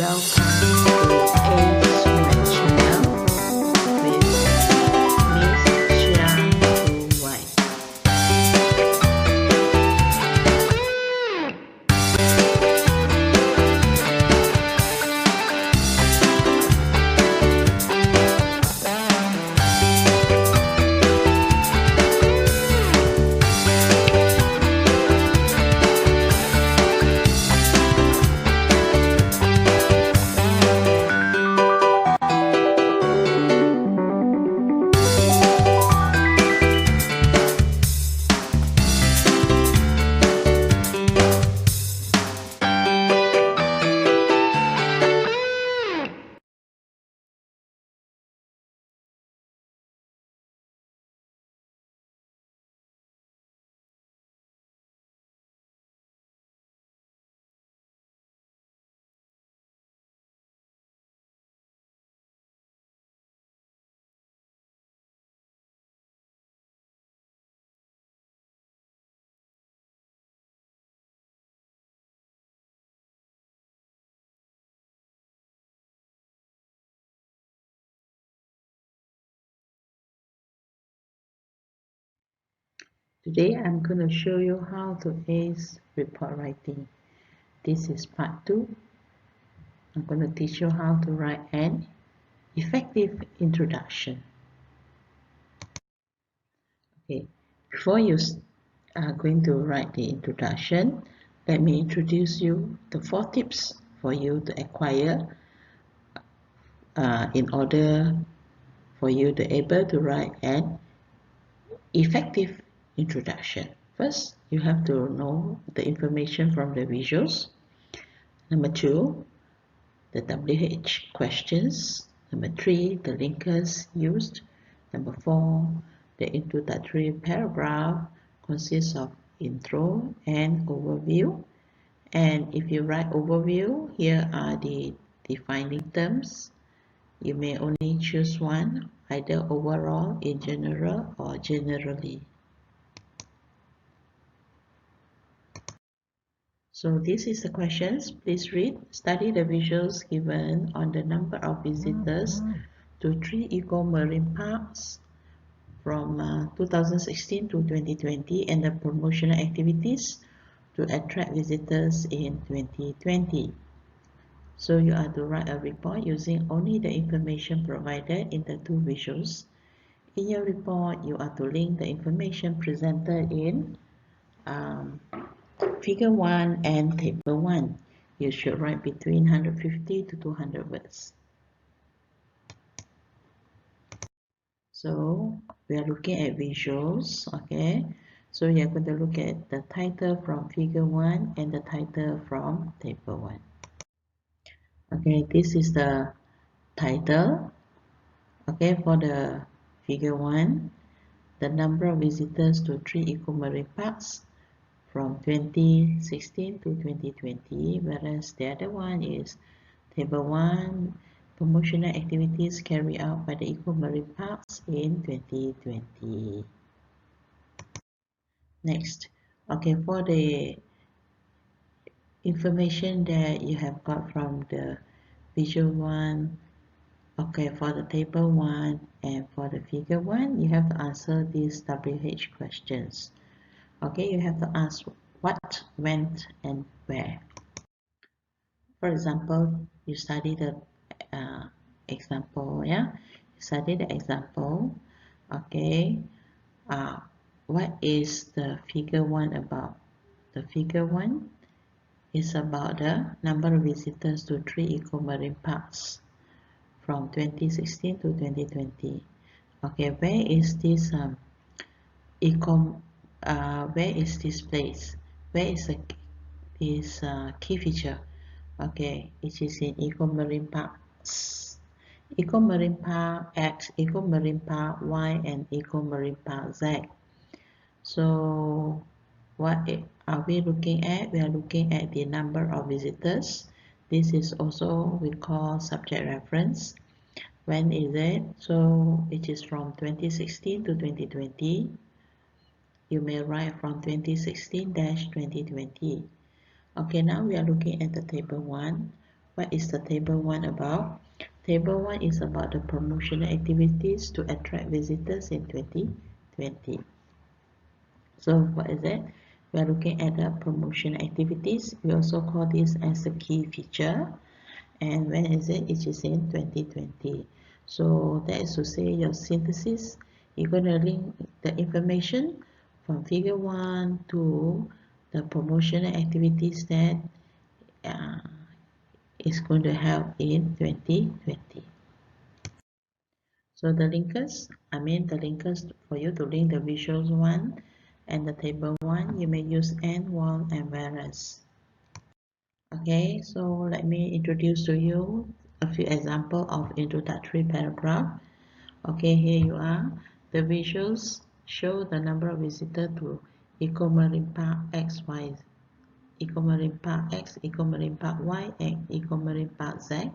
Welcome to A's channel with Miss Chia White. Today I'm going to show you how to ace report writing. This is part 2. I'm going to teach you how to write an effective introduction. Okay, before you are going to write the introduction, let me introduce you the 4 tips for you to acquire in order for you to able to write an effective introduction. First, you have to know the information from the visuals. Number 2, the WH questions. Number 3, the linkers used. Number 4, the introductory paragraph consists of intro and overview. And if you write overview, here are the defining terms. You may only choose one, either overall, in general, or generally. So this is the questions. Please read. Study the visuals given on the number of visitors to 3 eco marine parks from 2016 to 2020 and the promotional activities to attract visitors in 2020. So you are to write a report using only the information provided in the 2 visuals. In your report, you are to link the information presented in Figure 1 and Table 1. You should write between 150 to 200 words. So we are looking at visuals, okay? So you are going to look at the title from Figure 1 and the title from Table 1. Okay, this is the title. Okay, for the Figure 1, the number of visitors to 3 eco-marine parks from 2016 to 2020, whereas the other one is Table 1, promotional activities carried out by the eco-marine parks in 2020. Next, okay, for the information that you have got from the visual 1, okay, for the Table 1 and for the Figure 1, you have to answer these WH questions. Okay, you have to ask what, when, and where. For example, you study the example, yeah? You study the example, okay? What is the Figure 1 about? The Figure 1 is about the number of visitors to 3 eco-marine parks from 2016 to 2020. Okay, where is this where is this place? Where is this key feature? Okay, it is in eco-marine parks. Eco-marine park X, eco-marine park Y, and eco-marine park Z. So what are we looking at? We are looking at the number of visitors. This is also we call subject reference. When is it? So it is from 2016 to 2020. You may write from 2016-2020. Okay, now we are looking at the Table 1. What is the table 1 about? Table 1 is about the promotional activities to attract visitors in 2020. So what is it? We are looking at the promotion activities. We also call this as a key feature. And when is it? It is in 2020. So that is to say your synthesis, you're going to link the information from figure 1 to the promotional activities that uh, is going to help in 2020. So the linkers, the linkers for you to link the visuals 1 and the table 1, you may use and, while, and whereas. Okay, so let me introduce to you a few examples of introductory paragraph. Okay, here you are. The visuals show the number of visitors to Eco-Marine Park XY, Eco-Marine Park X, Eco-Marine Park Y, and Eco-Marine Park Z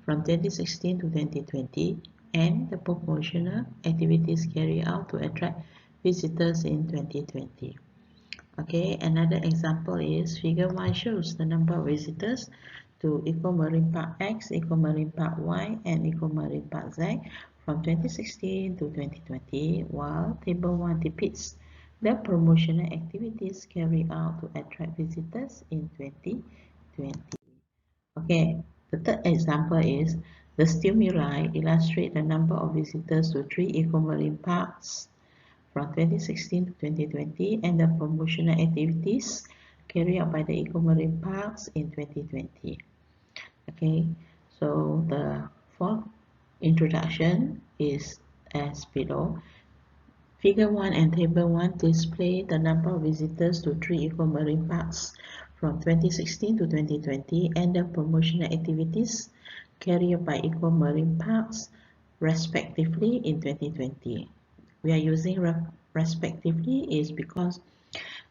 from 2016 to 2020, and the promotional activities carried out to attract visitors in 2020. Okay, another example is figure 1 shows the number of visitors to Eco-Marine Park X, Eco-Marine Park Y, and Eco-Marine Park Z from 2016 to 2020, while table 1 depicts the promotional activities carried out to attract visitors in 2020. Okay, the third example is the stimuli illustrate the number of visitors to 3 Eco-Marine Parks from 2016 to 2020 and the promotional activities carried out by the Eco-Marine Parks in 2020. Okay, so the fourth introduction is as below. Figure 1 and Table 1 display the number of visitors to 3 Eco-Marine Parks from 2016 to 2020 and the promotional activities carried out by Eco-Marine Parks respectively in 2020. We are using respectively is because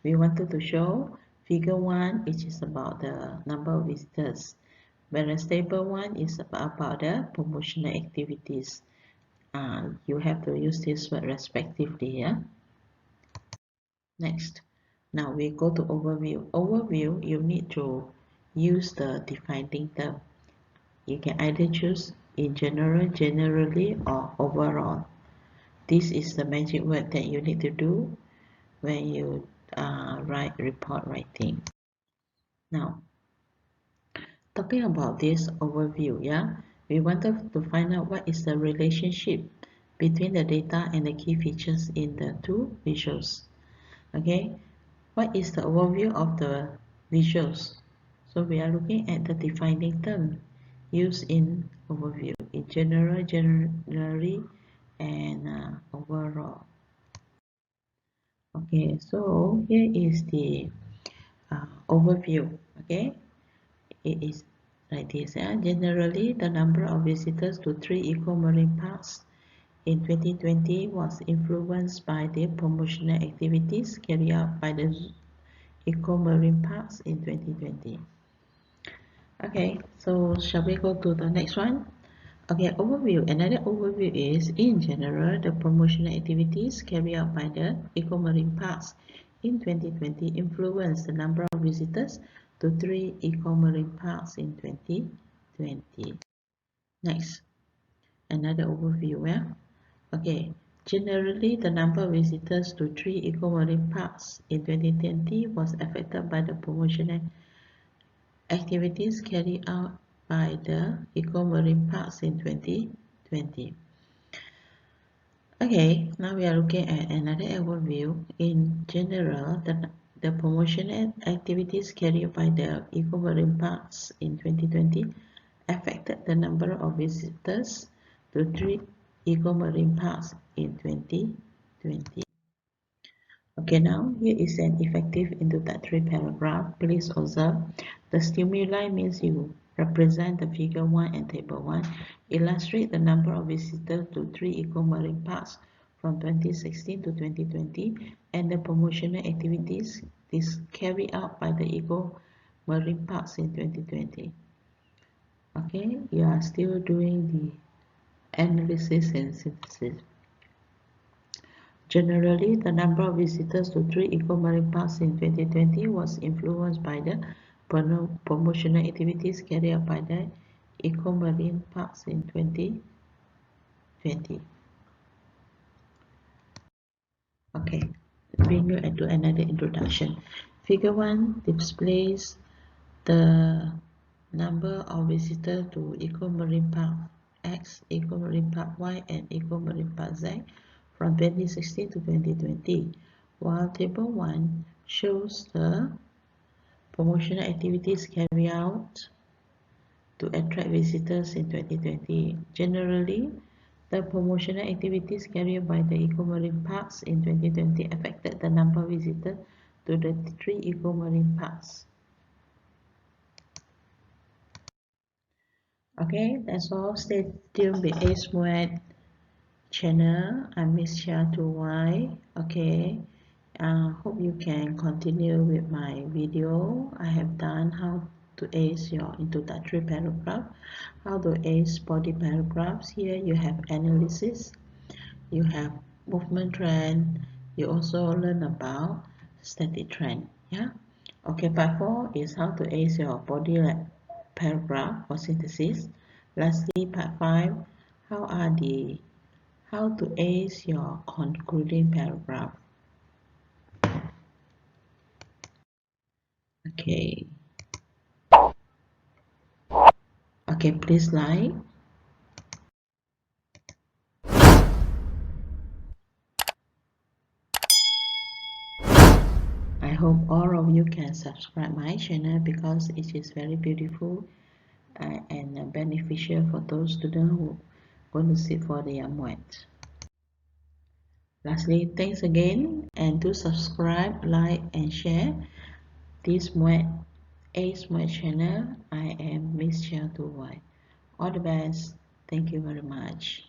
we wanted to show figure 1, which is about the number of visitors, whereas table 1 is about the promotional activities. You have to use this word respectively. Yeah. Next, now we go to overview. Overview, you need to use the defining term. You can either choose in general, generally, or overall. This is the magic word that you need to do when you write report writing. Now, talking about this overview, we wanted to find out what is the relationship between the data and the key features in the two visuals. Okay, what is the overview of the visuals? So we are looking at the defining term used in overview in general, generally, and overall. Okay, so here is the overview. Okay, it is like this. Generally, the number of visitors to 3 eco-marine parks in 2020 was influenced by the promotional activities carried out by the eco-marine parks in 2020. Okay, so shall we go to the next one? Okay, overview. Another overview is, in general, the promotional activities carried out by the eco-marine parks in 2020 influenced the number of visitors to 3 eco-marine parks in 2020. Next, another overview. Okay, generally, the number of visitors to 3 eco-marine parks in 2020 was affected by the promotional activities carried out by the eco-marine parks in 2020. Okay, now we are looking at another overview. In general, the promotional activities carried by the eco-marine parks in 2020 affected the number of visitors to 3 eco-marine parks in 2020. Okay, now here is an effective introductory paragraph. Please observe the stimuli means you represent the figure 1 and table 1. Illustrate the number of visitors to 3 eco-marine parks from 2016 to 2020 and the promotional activities is carried out by the eco-marine parks in 2020. Okay, you are still doing the analysis and synthesis. Generally, the number of visitors to 3 eco-marine parks in 2020 was influenced by the promotional activities carried out by the eco-marine parks in 2020. Okay, bring you into another introduction. Figure 1 displays the number of visitors to Eco-Marine Park X, Eco-Marine Park Y, and Eco-Marine Park Z from 2016 to 2020, while Table 1 shows the promotional activities carried out to attract visitors in 2020. Generally, the promotional activities carried by the eco-marine parks in 2020 affected the number of visitors to the 3 eco-marine parks. Okay, that's all. Stay tuned with MUET channel. I'm Miss Chia to Y. Okay, hope you can continue with my video. I have done how to ace your introductory paragraph, how to ace body paragraphs. Here you have analysis, you have movement trend, you also learn about static trend. Yeah. Okay, part 4 is how to ace your body paragraph or synthesis. Lastly, part 5, how to ace your concluding paragraph. Okay. Okay, please like. I hope all of you can subscribe my channel because it is very beautiful and beneficial for those students who want to sit for the MUET. Lastly, thanks again, and do subscribe, like, and share this MUET channel. I am Miss Chia Tu Wai. All the best. Thank you very much.